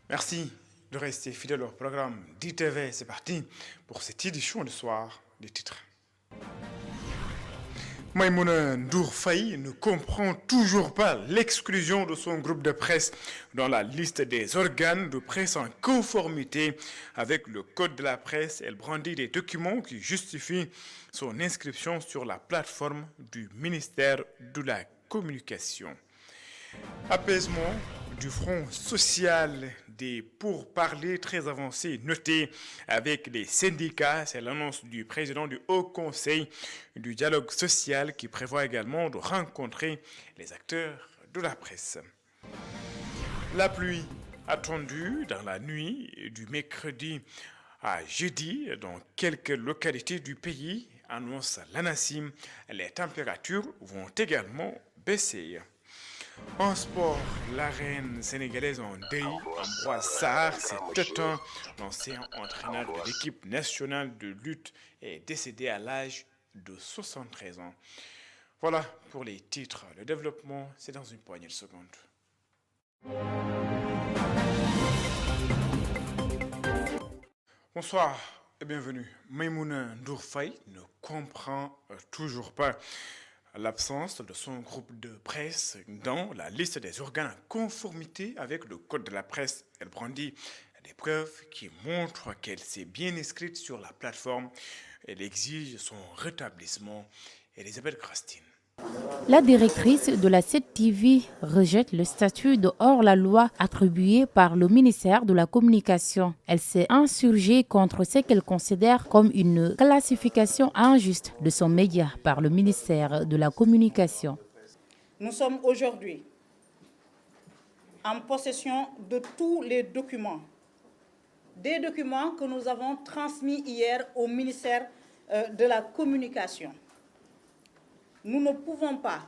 Merci de rester fidèle au programme d'ITV. C'est parti pour cette édition du soir des titres. Maïmouna Ndour Faye ne comprend toujours pas l'exclusion de son groupe de presse dans la liste des organes de presse en conformité avec le code de la presse. Elle brandit des documents qui justifient son inscription sur la plateforme du ministère de la Communication. Apaisement du front social, des pourparlers très avancés notés avec les syndicats. C'est l'annonce du président du Haut Conseil du dialogue social qui prévoit également de rencontrer les acteurs de la presse. La pluie attendue dans la nuit du mercredi à jeudi dans quelques localités du pays, annonce l'ANACIM. Les températures vont également baisser. En sport, la reine sénégalaise en deuil, Ambroise Sarr, c'est un l'ancien entraîneur de l'équipe nationale de lutte, est décédé à l'âge de 73 ans. Voilà pour les titres. Le développement, c'est dans une poignée de secondes. Bonsoir et bienvenue. Maïmouna Ndour Faye ne comprend toujours pas l'absence de son groupe de presse dans la liste des organes en conformité avec le code de la presse. Elle brandit des preuves qui montrent qu'elle s'est bien inscrite sur la plateforme. Elle exige son rétablissement. Elisabeth Christine. La directrice de la 7TV rejette le statut de hors-la-loi attribué par le ministère de la Communication. Elle s'est insurgée contre ce qu'elle considère comme une classification injuste de son média par le ministère de la Communication. Nous sommes aujourd'hui en possession de tous les documents, des documents que nous avons transmis hier au ministère de la Communication. Nous ne pouvons pas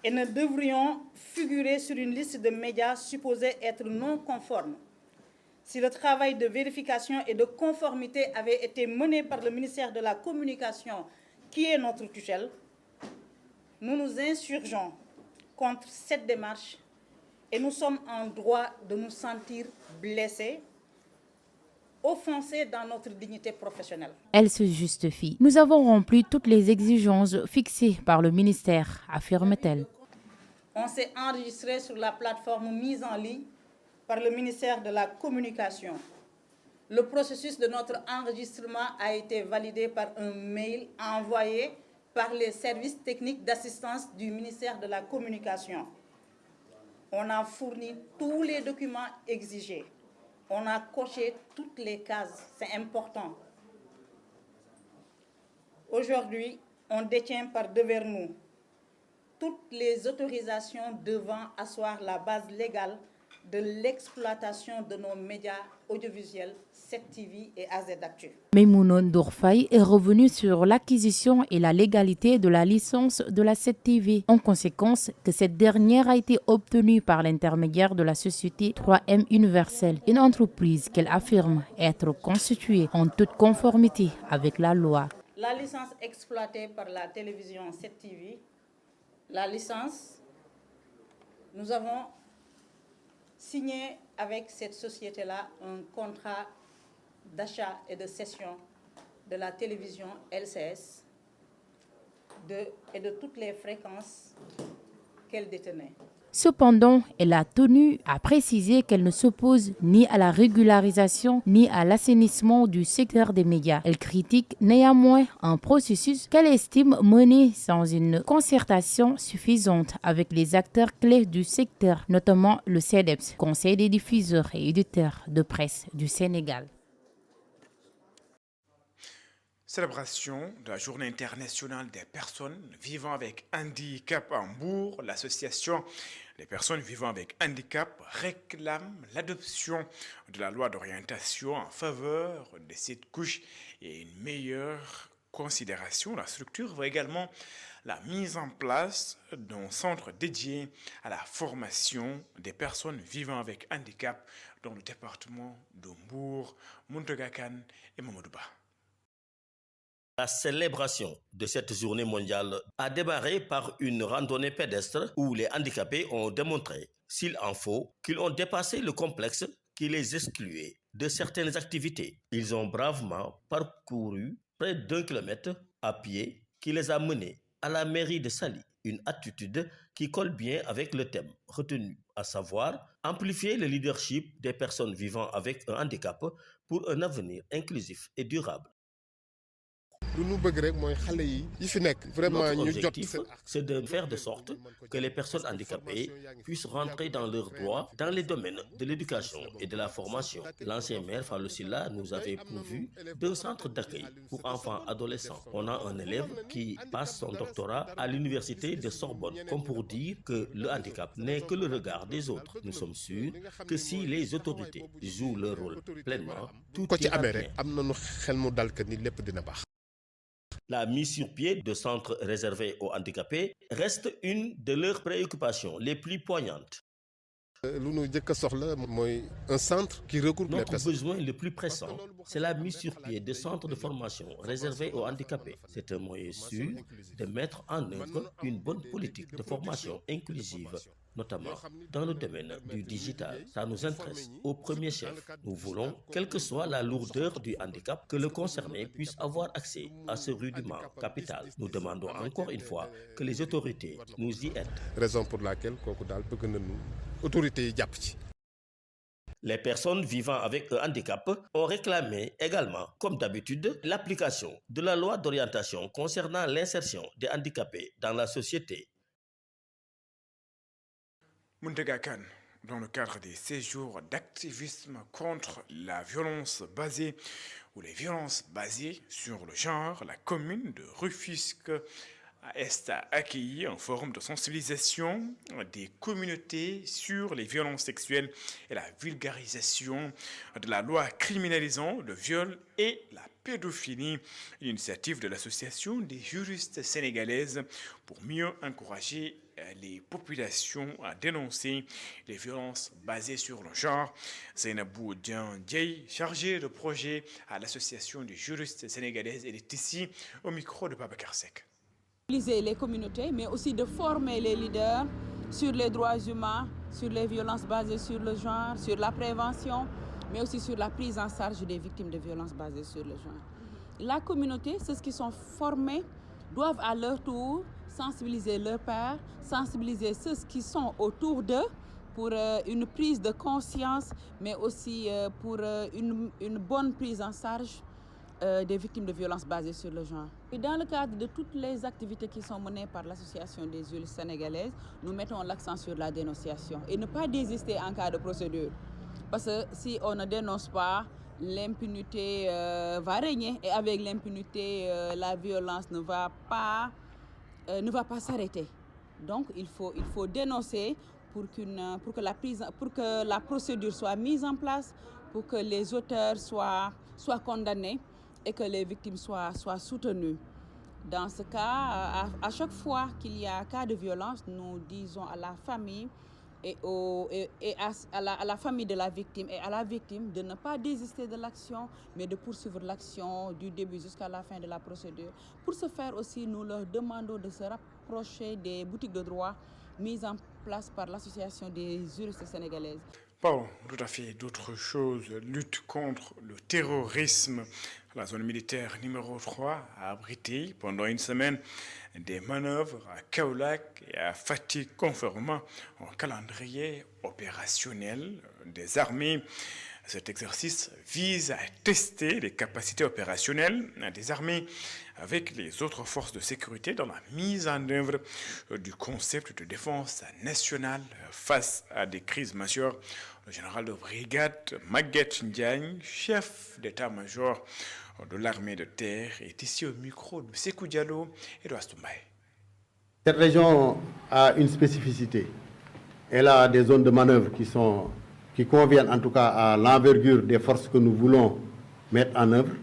et ne devrions figurer sur une liste de médias supposés être non conformes. Si le travail de vérification et de conformité avait été mené par le ministère de la Communication, qui est notre tutelle, nous nous insurgeons contre cette démarche et nous sommes en droit de nous sentir blessés, offensés dans notre dignité professionnelle. Elle se justifie. Nous avons rempli toutes les exigences fixées par le ministère, affirme-t-elle. On s'est enregistré sur la plateforme mise en ligne par le ministère de la Communication. Le processus de notre enregistrement a été validé par un mail envoyé par les services techniques d'assistance du ministère de la Communication. On a fourni tous les documents exigés. On a coché toutes les cases, c'est important. Aujourd'hui, on détient par devers nous toutes les autorisations devant asseoir la base légale de l'exploitation de nos médias audiovisuels 7TV et AZ Actu. Maïmouna Ndour Faye est revenue sur l'acquisition et la légalité de la licence de la 7TV. En conséquence, que cette dernière a été obtenue par l'intermédiaire de la société 3M Universel, une entreprise qu'elle affirme être constituée en toute conformité avec la loi. La licence exploitée par la télévision 7TV, la licence, nous avons signé avec cette société-là un contrat d'achat et de cession de la télévision LCS et de toutes les fréquences qu'elle détenait. Cependant, elle a tenu à préciser qu'elle ne s'oppose ni à la régularisation ni à l'assainissement du secteur des médias. Elle critique néanmoins un processus qu'elle estime mené sans une concertation suffisante avec les acteurs clés du secteur, notamment le CEDEPS, Conseil des diffuseurs et éditeurs de presse du Sénégal. Célébration de la Journée internationale des personnes vivant avec handicap à Hambourg. L'association des personnes vivant avec handicap réclame l'adoption de la loi d'orientation en faveur de cette couche et une meilleure considération. La structure voit également la mise en place d'un centre dédié à la formation des personnes vivant avec handicap dans le département d'Hambourg, Muntagakan et Mamadouba. La célébration de cette journée mondiale a démarré par une randonnée pédestre où les handicapés ont démontré, s'il en faut, qu'ils ont dépassé le complexe qui les excluait de certaines activités. Ils ont bravement parcouru près d'1 kilomètre à pied qui les a menés à la mairie de Saly. Une attitude qui colle bien avec le thème retenu, à savoir amplifier le leadership des personnes vivant avec un handicap pour un avenir inclusif et durable. Notre objectif, c'est de faire de sorte que les personnes handicapées puissent rentrer dans leurs droits dans les domaines de l'éducation et de la formation. L'ancien maire Fallou Sylla nous avait pourvu d'un centre d'accueil pour enfants adolescents. On a un élève qui passe son doctorat à l'université de Sorbonne, comme pour dire que le handicap n'est que le regard des autres. Nous sommes sûrs que si les autorités jouent leur rôle pleinement, tout ira bien. La mise sur pied de centres réservés aux handicapés reste une de leurs préoccupations les plus poignantes. Un centre qui regroupe les personnes. Notre besoin le plus pressant, c'est la mise sur pied de centres de formation réservés aux handicapés. C'est un moyen sûr de mettre en œuvre une bonne politique de formation inclusive, notamment dans le domaine du digital. Ça nous intéresse au premier chef. Nous voulons, quelle que soit la lourdeur du handicap, que le concerné puisse avoir accès à ce rudiment capital. Nous demandons encore une fois que les autorités nous y aident. Raison pour laquelle autorités. Les personnes vivant avec un handicap ont réclamé également, comme d'habitude, l'application de la loi d'orientation concernant l'insertion des handicapés dans la société. Muntega Kane, dans le cadre des séjours d'activisme contre la violence basée ou les violences basées sur le genre, la commune de Rufisque a accueilli en forme de sensibilisation des communautés sur les violences sexuelles et la vulgarisation de la loi criminalisant le viol et la pédophilie, une initiative de l'association des juristes sénégalaises pour mieux encourager les populations à dénoncer les violences basées sur le genre. Zainabou Diaye, chargée de projet à l'association des juristes sénégalaises, elle est ici au micro de Babacar Seck. Les communautés, mais aussi de former les leaders sur les droits humains, sur les violences basées sur le genre, sur la prévention, mais aussi sur la prise en charge des victimes de violences basées sur le genre. La communauté, ceux qui sont formés, doivent à leur tour sensibiliser leurs pairs, sensibiliser ceux qui sont autour d'eux pour une prise de conscience, mais aussi pour une bonne prise en charge des victimes de violences basées sur le genre. Et dans le cadre de toutes les activités qui sont menées par l'association des juristes sénégalaises, nous mettons l'accent sur la dénonciation et ne pas désister en cas de procédure. Parce que si on ne dénonce pas, l'impunité va régner et avec l'impunité, la violence ne va pas s'arrêter. Donc il faut dénoncer pour que la procédure soit mise en place, pour que les auteurs soient condamnés et que les victimes soient soutenues. Dans ce cas, à chaque fois qu'il y a un cas de violence, nous disons à la famille à la famille de la victime et à la victime de ne pas désister de l'action, mais de poursuivre l'action du début jusqu'à la fin de la procédure. Pour ce faire aussi, nous leur demandons de se rapprocher des boutiques de droit mises en place par l'association des juristes sénégalaises. Bon, tout à fait d'autres choses. Lutte contre le terrorisme. La zone militaire numéro 3 a abrité pendant une semaine des manœuvres à Kaolack et à Fatick conformément au calendrier opérationnel des armées. Cet exercice vise à tester les capacités opérationnelles des armées avec les autres forces de sécurité dans la mise en œuvre du concept de défense nationale face à des crises majeures. Le général de brigade Maguette Ndiagne, chef d'état-major de l'armée de terre, est ici au micro de Sékou Diallo et de Astumbaye. Cette région a une spécificité. Elle a des zones de manœuvre qui conviennent en tout cas à l'envergure des forces que nous voulons mettre en œuvre,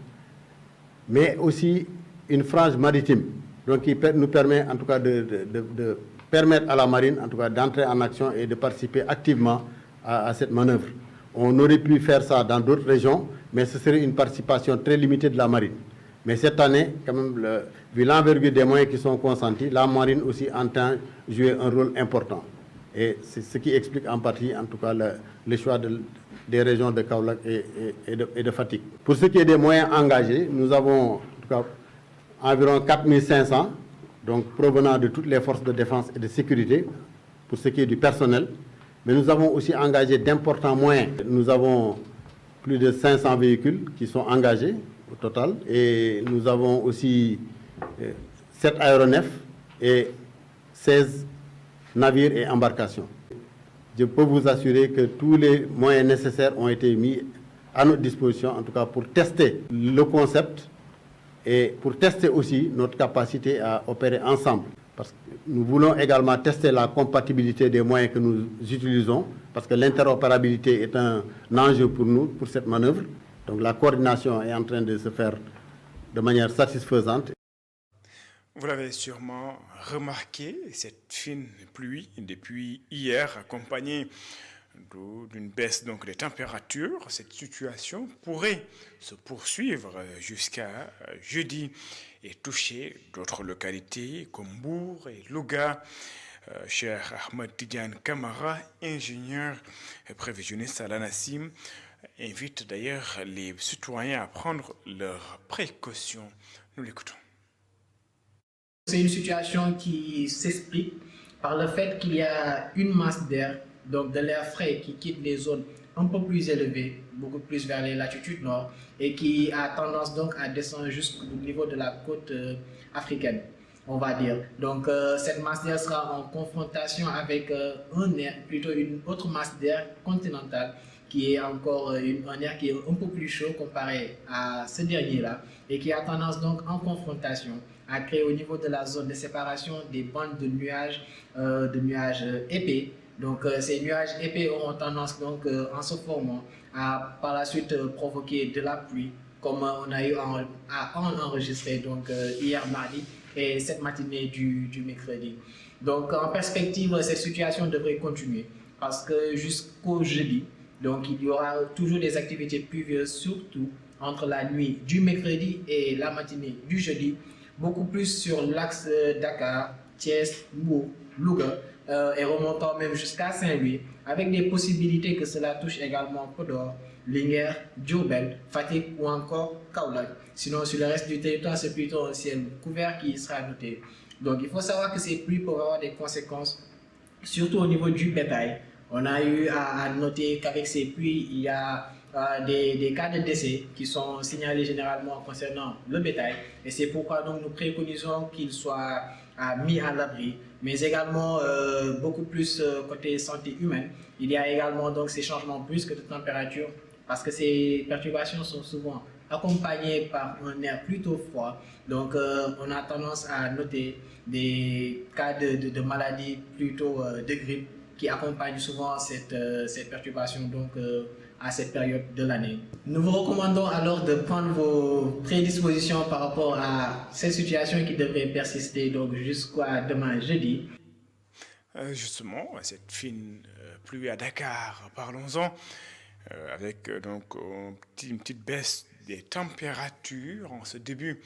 mais aussi une frange maritime, donc qui nous permet en tout cas de permettre à la marine en tout cas d'entrer en action et de participer activement à cette manœuvre. On aurait pu faire ça dans d'autres régions, mais ce serait une participation très limitée de la marine. Mais cette année, quand même, vu l'envergure des moyens qui sont consentis, la marine aussi entend jouer un rôle important. Et c'est ce qui explique en partie, en tout cas, le choix des régions de Kaolack et de Fatick. Pour ce qui est des moyens engagés, nous avons en tout cas environ 4500, donc provenant de toutes les forces de défense et de sécurité, pour ce qui est du personnel. Mais nous avons aussi engagé d'importants moyens. Nous avons plus de 500 véhicules qui sont engagés au total. Et nous avons aussi 7 aéronefs et 16 navires et embarcations. Je peux vous assurer que tous les moyens nécessaires ont été mis à notre disposition, en tout cas pour tester le concept et pour tester aussi notre capacité à opérer ensemble. Parce que nous voulons également tester la compatibilité des moyens que nous utilisons, parce que l'interopérabilité est un enjeu pour nous, pour cette manœuvre. Donc la coordination est en train de se faire de manière satisfaisante. Vous l'avez sûrement remarqué, cette fine pluie depuis hier, accompagnée d'une baisse donc des températures, cette situation pourrait se poursuivre jusqu'à jeudi et toucher d'autres localités comme Bourg et Louga. Cher Ahmed Tidiane Kamara, ingénieur et prévisionniste à l'ANACIM, invite d'ailleurs les citoyens à prendre leurs précautions. Nous l'écoutons. C'est une situation qui s'explique par le fait qu'il y a une masse d'air, donc de l'air frais qui quitte les zones un peu plus élevées, beaucoup plus vers les latitudes nord, et qui a tendance donc à descendre jusqu'au niveau de la côte africaine, on va dire. Donc cette masse d'air sera en confrontation avec une autre masse d'air continentale, qui est encore un air qui est un peu plus chaud comparé à ce dernier-là, et qui a tendance donc en confrontation à créer au niveau de la zone de séparation des bandes de nuages épais. Donc ces nuages épais auront tendance donc en se formant à par la suite provoquer de la pluie, comme on a eu à enregistrer donc hier mardi et cette matinée du mercredi. Donc en perspective, cette situation devrait continuer parce que jusqu'au jeudi, donc il y aura toujours des activités pluvieuses, surtout entre la nuit du mercredi et la matinée du jeudi, beaucoup plus sur l'axe Dakar, Thiès, Mbour, Louga, et remontant même jusqu'à Saint-Louis, avec des possibilités que cela touche également Podor, Linguère, Diourbel, Fatick ou encore Kaolack. Sinon, sur le reste du territoire, c'est plutôt un ciel couvert qui sera noté. Donc, il faut savoir que ces pluies peuvent avoir des conséquences, surtout au niveau du bétail. On a eu à noter qu'avec ces pluies, il y a des cas de décès qui sont signalés généralement concernant le bétail. Et c'est pourquoi donc, nous préconisons qu'il soit mis à l'abri, mais également beaucoup plus côté santé humaine. Il y a également donc ces changements brusques de température parce que ces perturbations sont souvent accompagnées par un air plutôt froid. Donc on a tendance à noter des cas de maladies plutôt de grippe qui accompagnent souvent cette perturbation donc, à cette période de l'année. Nous vous recommandons alors de prendre vos prédispositions par rapport à cette situation qui devrait persister donc jusqu'à demain jeudi. Justement, cette fine pluie à Dakar, parlons-en, avec donc une petite baisse des températures en ce début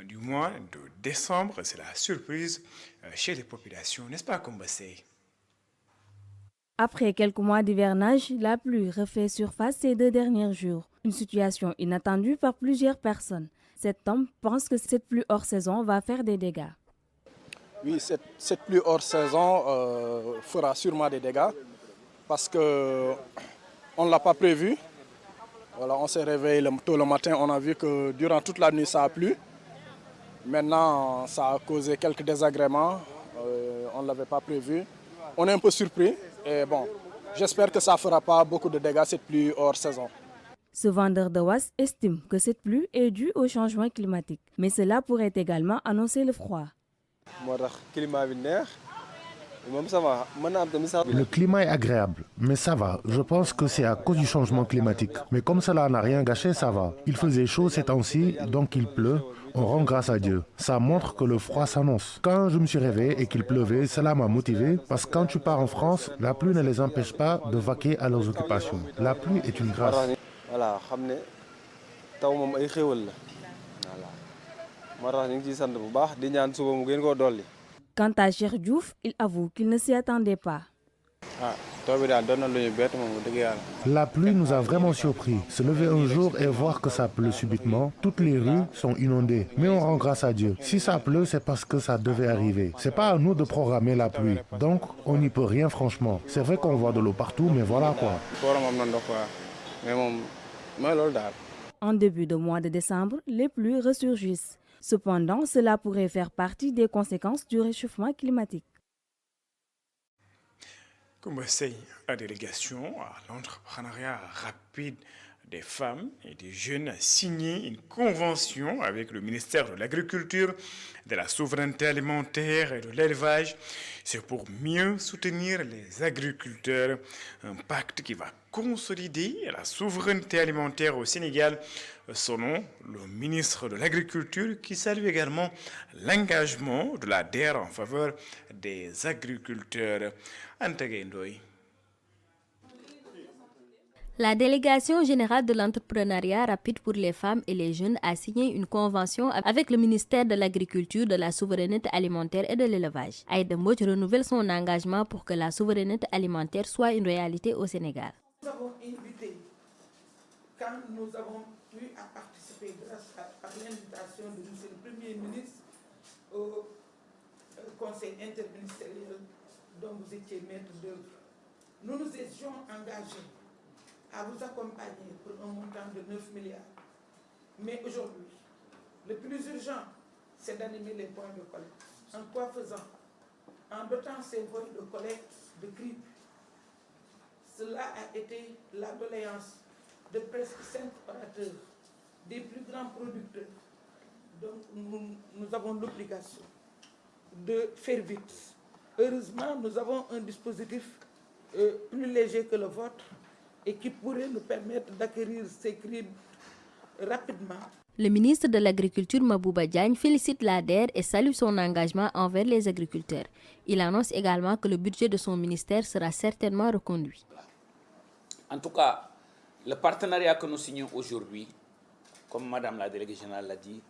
du mois de décembre. C'est la surprise chez les populations, n'est-ce pas, Kombassé? Après quelques mois d'hivernage, la pluie refait surface ces 2 derniers jours. Une situation inattendue par plusieurs personnes. Cet homme pense que cette pluie hors saison va faire des dégâts. Oui, cette pluie hors saison fera sûrement des dégâts parce qu'on ne l'a pas prévu. Voilà, on s'est réveillé tôt le matin, on a vu que durant toute la nuit ça a plu. Maintenant, ça a causé quelques désagréments, on ne l'avait pas prévu. On est un peu surpris et bon, j'espère que ça ne fera pas beaucoup de dégâts cette pluie hors saison. Ce vendeur de was estime que cette pluie est due au changement climatique, mais cela pourrait également annoncer le froid. Le climat est agréable, mais ça va. Je pense que c'est à cause du changement climatique. Mais comme cela n'a rien gâché, ça va. Il faisait chaud ces temps-ci, donc il pleut. On rend grâce à Dieu. Ça montre que le froid s'annonce. Quand je me suis réveillé et qu'il pleuvait, cela m'a motivé parce que quand tu pars en France, la pluie ne les empêche pas de vaquer à leurs occupations. La pluie est une grâce. Quant à Cheikh Diouf, il avoue qu'il ne s'y attendait pas. La pluie nous a vraiment surpris. Se lever un jour et voir que ça pleut subitement, toutes les rues sont inondées. Mais on rend grâce à Dieu. Si ça pleut, c'est parce que ça devait arriver. C'est pas à nous de programmer la pluie. Donc, on n'y peut rien franchement. C'est vrai qu'on voit de l'eau partout, mais voilà quoi. En début de mois de décembre, les pluies ressurgissent. Cependant, cela pourrait faire partie des conséquences du réchauffement climatique. Conseil à délégation à l'entrepreneuriat rapide des femmes et des jeunes a signé une convention avec le ministère de l'Agriculture, de la Souveraineté alimentaire et de l'élevage. C'est pour mieux soutenir les agriculteurs. Un pacte qui va consolider la souveraineté alimentaire au Sénégal, selon le ministre de l'Agriculture, qui salue également l'engagement de la DER en faveur des agriculteurs. Anta Gaye Ndoye. La délégation générale de l'entrepreneuriat rapide pour les femmes et les jeunes a signé une convention avec le ministère de l'Agriculture, de la Souveraineté alimentaire et de l'élevage. Aïda Mbodj renouvelle son engagement pour que la souveraineté alimentaire soit une réalité au Sénégal. Nous avons invité, quand nous avons pu participer grâce à l'invitation de M. le Premier ministre au Conseil interministériel dont vous étiez maître d'œuvre, nous nous étions engagés à vous accompagner pour un montant de 9 milliards. Mais aujourd'hui, le plus urgent, c'est d'animer les points de collecte. En quoi faisant? En dotant ces points de collecte de CRIP. Cela a été la doléance de presque 5 orateurs, des plus grands producteurs. Donc nous avons l'obligation de faire vite. Heureusement, nous avons un dispositif plus léger que le vôtre et qui pourrait nous permettre d'acquérir ces CRIP rapidement. Le ministre de l'Agriculture, Mabouba Diagne, félicite la DER et salue son engagement envers les agriculteurs. Il annonce également que le budget de son ministère sera certainement reconduit. En tout cas, le partenariat que nous signons aujourd'hui, comme Madame la déléguée générale l'a dit,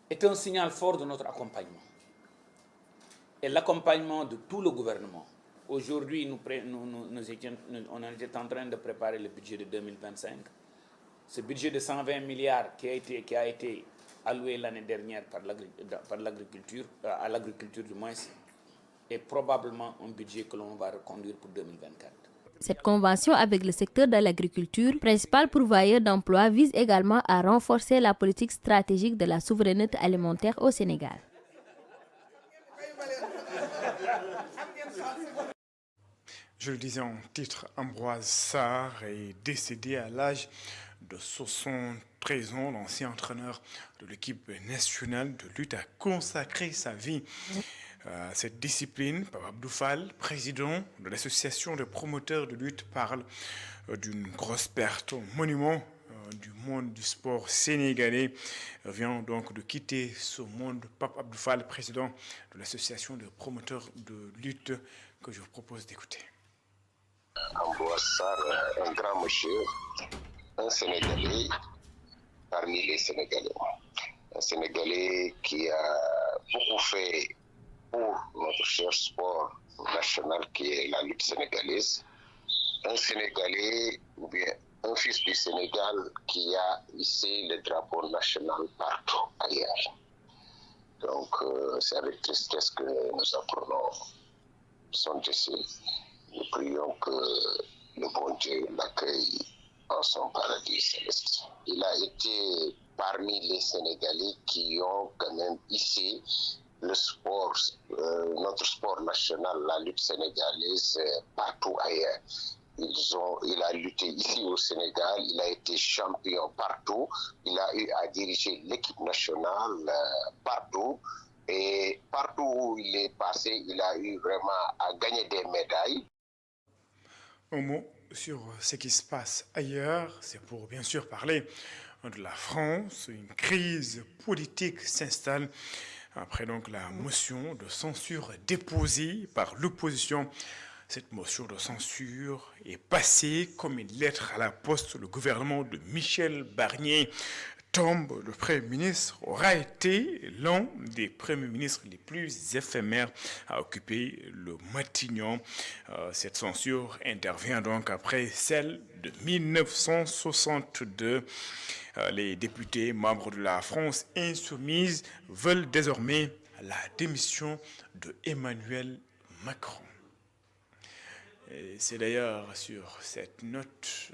est un signal fort de notre accompagnement. Et l'accompagnement de tout le gouvernement. Aujourd'hui, on était en train de préparer le budget de 2025. Ce budget de 120 milliards qui a été alloué l'année dernière par l'agriculture, à l'agriculture du moins, est probablement un budget que l'on va reconduire pour 2024. Cette convention avec le secteur de l'agriculture, principal pourvoyeur d'emplois, vise également à renforcer la politique stratégique de la souveraineté alimentaire au Sénégal. Je le disais en titre, Ambroise Sarr est décédé à l'âge de 73 ans. L'ancien entraîneur de l'équipe nationale de lutte a consacré sa vie à cette discipline. Pape Abdou Fall, président de l'association de promoteurs de lutte, parle d'une grosse perte. Un monument du monde du sport sénégalais vient donc de quitter ce monde. Pape Abdou Fall, président de l'association de promoteurs de lutte, que je vous propose d'écouter. Ambroise Sarr, un grand monsieur, un Sénégalais parmi les Sénégalais. Un Sénégalais qui a beaucoup fait pour notre cher sport national qui est la lutte sénégalaise. Un Sénégalais, ou bien un fils du Sénégal qui a hissé le drapeau national partout ailleurs. Donc c'est avec tristesse que nous apprenons son décès. Nous prions que le bon Dieu l'accueille en son paradis céleste. Il a été parmi les Sénégalais qui ont quand même hissé le sport, notre sport national, la lutte sénégalaise, partout ailleurs. Il a lutté ici au Sénégal, il a été champion partout, il a eu à diriger l'équipe nationale partout. Et partout où il est passé, il a eu vraiment à gagner des médailles. Un mot sur ce qui se passe ailleurs, c'est pour bien sûr parler de la France. Une crise politique s'installe après donc la motion de censure déposée par l'opposition. Cette motion de censure est passée comme une lettre à la poste. Le gouvernement de Michel Barnier tombe le Premier ministre aura été l'un des premiers ministres les plus éphémères à occuper le Matignon. Cette censure intervient donc après celle de 1962. Les députés membres de la France insoumise veulent désormais la démission de Emmanuel Macron. C'est d'ailleurs sur cette note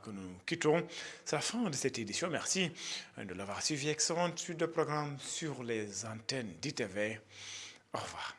que nous quittons sa fin de cette édition. Merci de l'avoir suivi. Excellente suite de programme sur les antennes d'ITV. Au revoir.